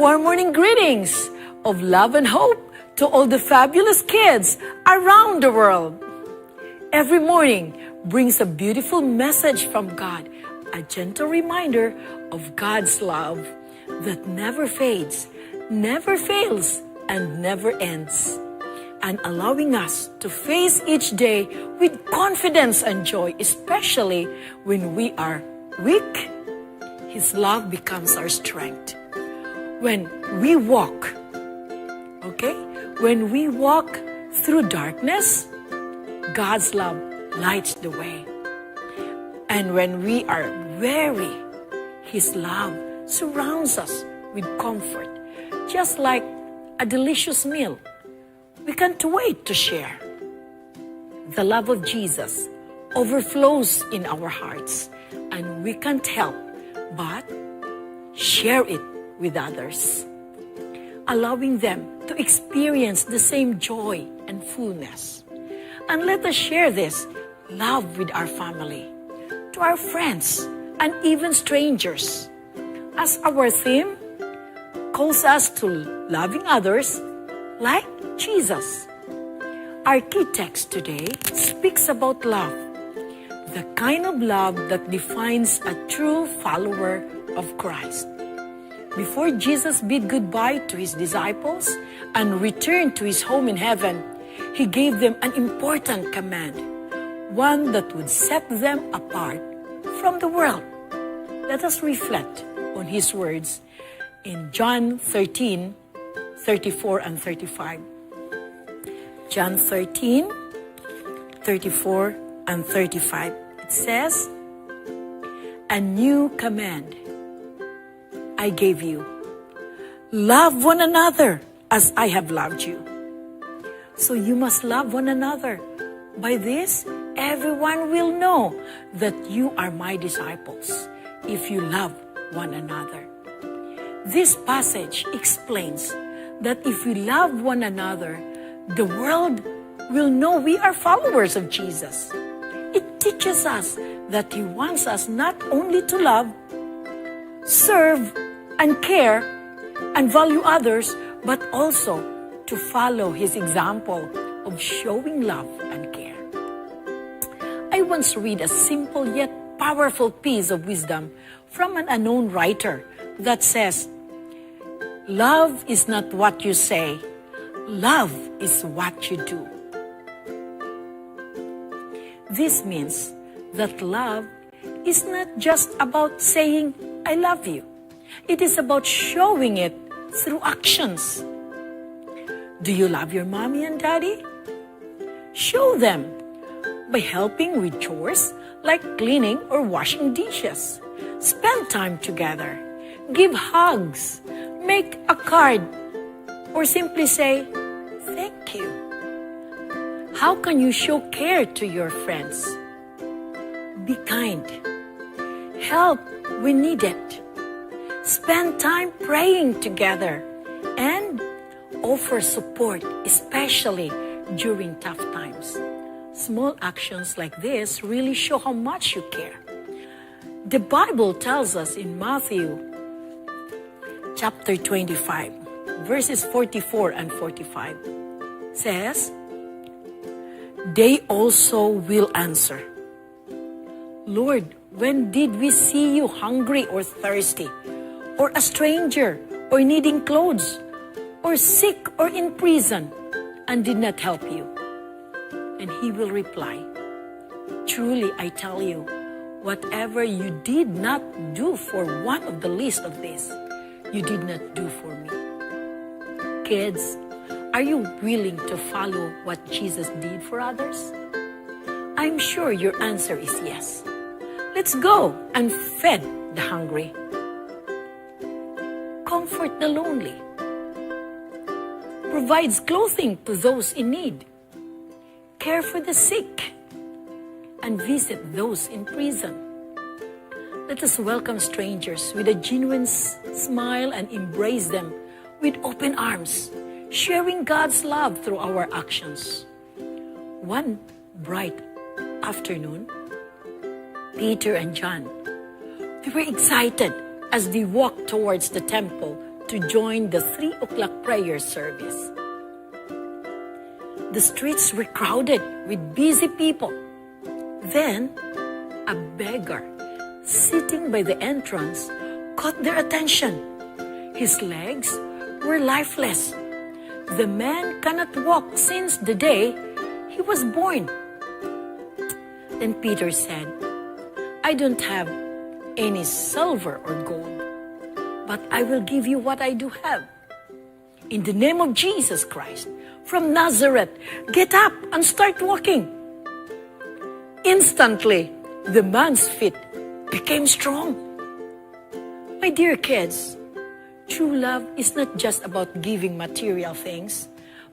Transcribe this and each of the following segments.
Warm morning greetings of love and hope to all the fabulous kids around the world. Every morning brings a beautiful message from God, a gentle reminder of God's love that never fades, never fails, and never ends, and allowing us to face each day with confidence and joy, especially when we are weak. His love becomes our strength. When we walk through darkness, God's love lights the way. And when we are weary, His love surrounds us with comfort, just like a delicious meal we can't wait to share. The love of Jesus overflows in our hearts, and we can't help but share it with others, allowing them to experience the same joy and fullness. And let us share this love with our family, to our friends, and even strangers, as our theme calls us to loving others like Jesus. Our key text today speaks about love, the kind of love that defines a true follower of Christ. Before Jesus bid goodbye to His disciples and returned to His home in heaven, He gave them an important command, one that would set them apart from the world. Let us reflect on His words in John 13, 34 and 35. John 13, 34 and 35. It says, "A new command I gave you. Love one another as I have loved you." So you must love one another. By this, everyone will know that you are my disciples, if you love one another. This passage explains that if we love one another, the world will know we are followers of Jesus. It teaches us that He wants us not only to love, serve, and care, and value others, but also to follow His example of showing love and care. I once read a simple yet powerful piece of wisdom from an unknown writer that says, "Love is not what you say, love is what you do." This means that love is not just about saying, "I love you." It is about showing it through actions. Do you love your mommy and daddy? Show them by helping with chores like cleaning or washing dishes. Spend time together. Give hugs. Make a card. Or simply say, "Thank you." How can you show care to your friends? Be kind. Help when needed. Spend time praying together and offer support, especially during tough times. Small actions like this really show how much you care. The Bible tells us in Matthew chapter 25, verses 44 and 45, says, "They also will answer, 'Lord, when did we see you hungry or thirsty, or a stranger, or needing clothes, or sick, or in prison, and did not help you?' And He will reply, 'Truly I tell you, whatever you did not do for one of the least of these, you did not do for me.'" Kids, are you willing to follow what Jesus did for others? I'm sure your answer is yes. Let's go and feed the hungry, comfort the lonely, provides clothing to those in need, care for the sick, and visit those in prison. Let us welcome strangers with a genuine smile and embrace them with open arms, sharing God's love through our actions. One bright afternoon, Peter and John, they were excited as they walked towards the temple to join the 3 o'clock prayer service. The streets were crowded with busy people. Then, a beggar sitting by the entrance caught their attention. His legs were lifeless. The man cannot walk since the day he was born. Then Peter said, I don't have any silver or gold, but I will give you what I do have. In the name of Jesus Christ, from Nazareth, get up and start walking. Instantly, the man's feet became strong. My dear kids, true love is not just about giving material things,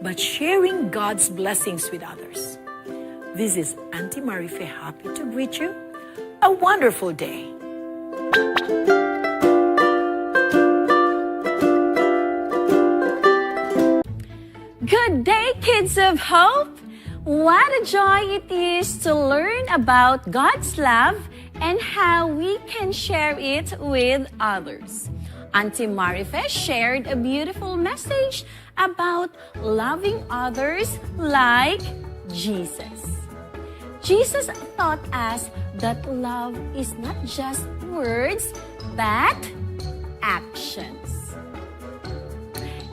but sharing God's blessings with others. This is Auntie Marife, happy to greet you. A wonderful day. Good day, kids of hope! What a joy it is to learn about God's love and how we can share it with others. Auntie Marife shared a beautiful message about loving others like Jesus. Jesus taught us that love is not just words, but actions.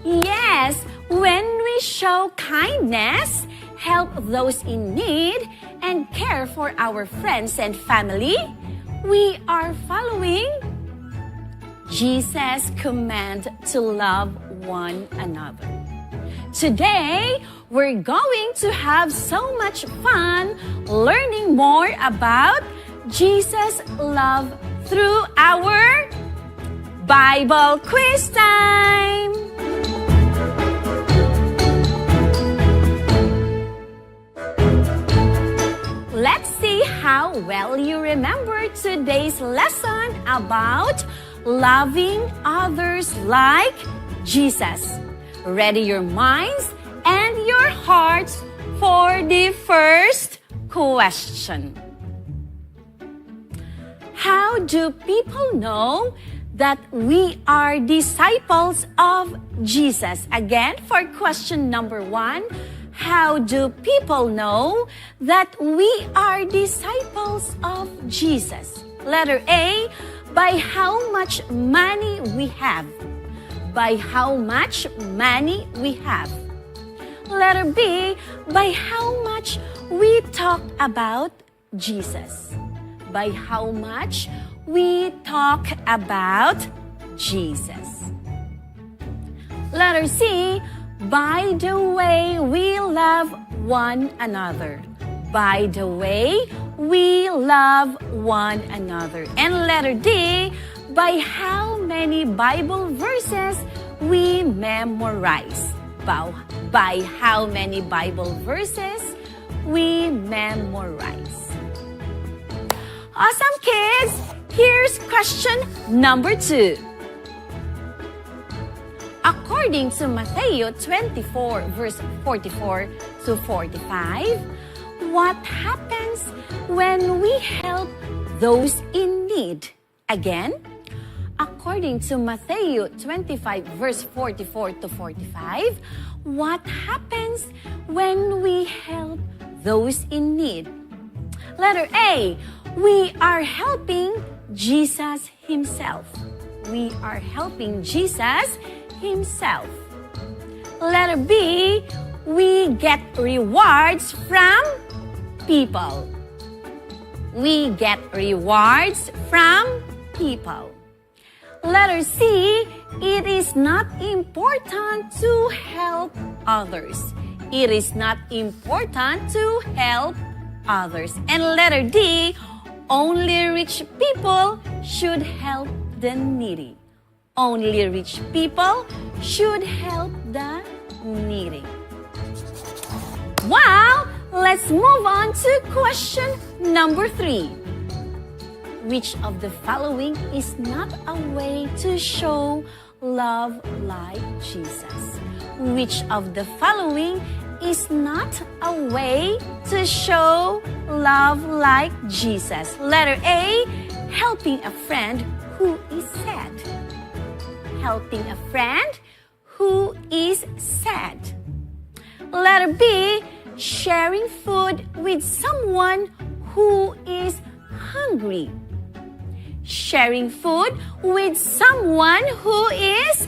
Yes, when we show kindness, help those in need, and care for our friends and family, we are following Jesus' command to love one another. Today, we're going to have so much fun learning more about Jesus' love through our Bible quiz time! Let's see how well you remember today's lesson about loving others like Jesus. Ready your minds and your hearts for the first question. How do people know that we are disciples of Jesus? Again, for question number 1, how do people know that we are disciples of Jesus? Letter A, by how much money we have. By how much money we have. Letter B, by how much we talk about Jesus. By how much we talk about Jesus. Letter C, by the way we love one another. By the way we love one another. And letter D, by how many Bible verses we memorize. By how many Bible verses we memorize. Awesome, kids! Here's question number 2. According to Matthew 24, verse 44 to 45, what happens when we help those in need? Again, according to Matthew 25, verse 44 to 45, what happens when we help those in need? Letter A, we are helping Jesus Himself. We are helping Jesus Himself. Letter B, we get rewards from people. We get rewards from people. Letter C, it is not important to help others. It is not important to help others. And letter D, only rich people should help the needy. Only rich people should help the needy. Wow! Let's move on to question number 3. Which of the following is not a way to show love like Jesus? Which of the following is not a way to show love like Jesus? Letter A, helping a friend who is sad. helping a friend who is sad. Letter B, sharing food with someone who is hungry. Sharing food with someone who is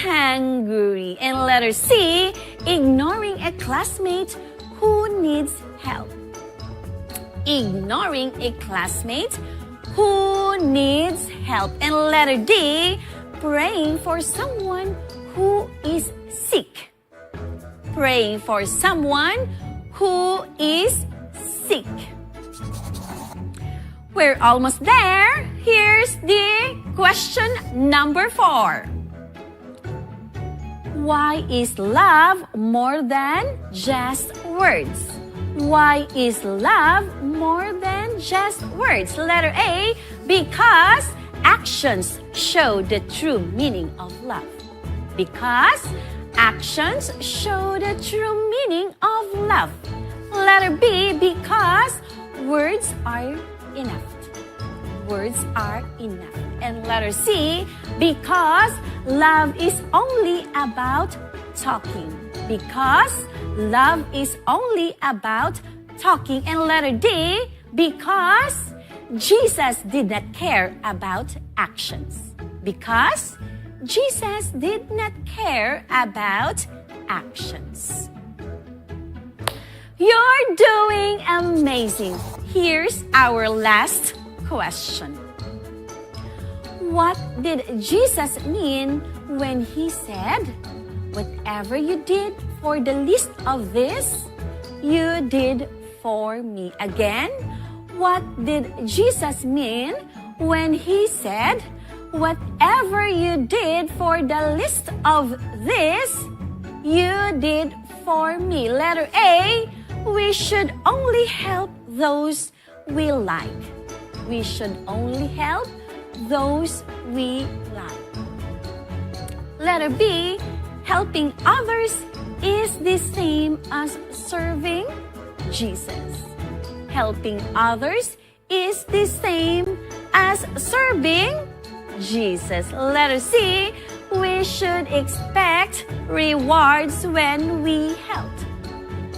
hungry. And letter C, ignoring a classmate who needs help. Ignoring a classmate who needs help. And letter D, praying for someone who is sick. Praying for someone who is sick. We're almost there. Here's the question number 4. Why is love more than just words? Why is love more than just words? Letter A, because actions show the true meaning of love. Because actions show the true meaning of love. Letter B, because words are enough. Words are enough. And letter C, because love is only about talking. Because love is only about talking. And letter D, because Jesus did not care about actions. Because Jesus did not care about actions. You're doing amazing. Here's our last question. What did Jesus mean when he said, "Whatever you did for the least of this, you did for me"? Again, what did Jesus mean when he said, "Whatever you did for the least of this, you did for me"? Letter A, we should only help those we like. We should only help those we like. Letter B, helping others is the same as serving Jesus. Helping others is the same as serving Jesus. Letter C, we should expect rewards when we help.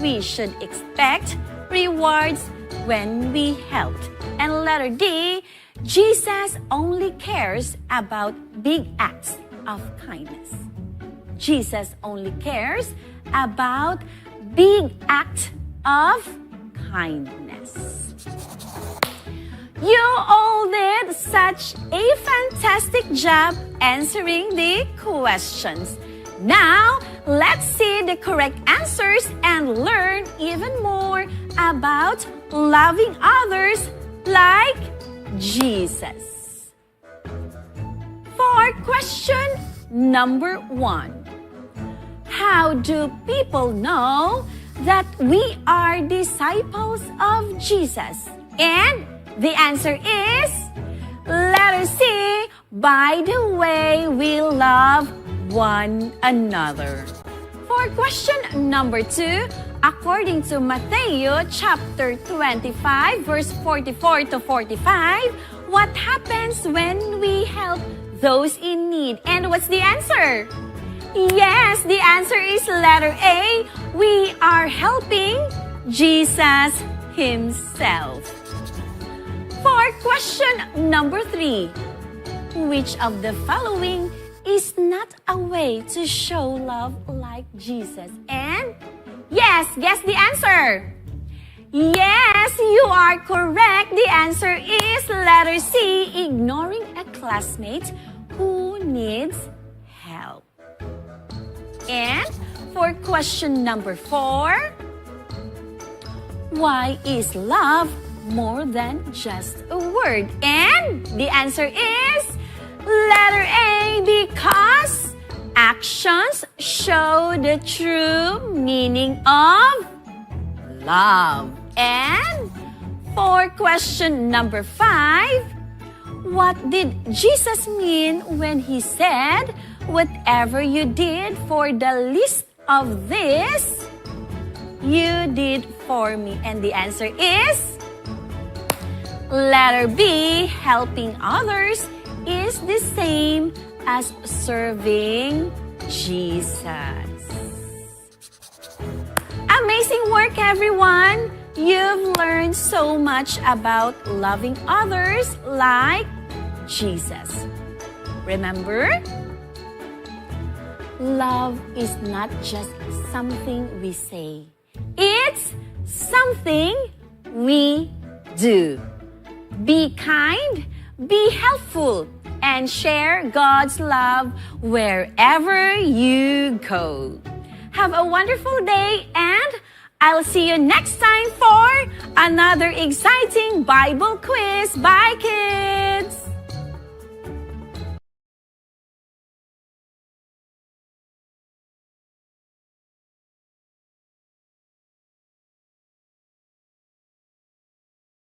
We should expect rewards when we helped. And letter D, Jesus only cares about big acts of kindness. Jesus only cares about big acts of kindness. You all did such a fantastic job answering the questions. Now, let's see the correct answers and learn even more about loving others like Jesus. For question number 1, how do people know that we are disciples of Jesus? And the answer is letter C, by the way we love one another. For question number 2, according to Matthew chapter 25, verse 44 to 45, what happens when we help those in need? And what's the answer? Yes, the answer is letter A. We are helping Jesus himself. For question number 3, which of the following is not a way to show love like Jesus? And yes, guess the answer. Yes, you are correct. The answer is letter C, ignoring a classmate who needs help. And for question number 4, why is love more than just a word? And the answer is letter A, because actions show the true meaning of love. And for question number 5, what did Jesus mean when he said, whatever you did for the least of this, you did for me? And the answer is letter B, helping others is the same as serving Jesus. Amazing work, everyone! You've learned so much about loving others like Jesus. Remember, love is not just something we say. It's something we do. Be kind, be helpful, and share God's love wherever you go. Have a wonderful day, and I'll see you next time for another exciting Bible quiz. Bye, kids!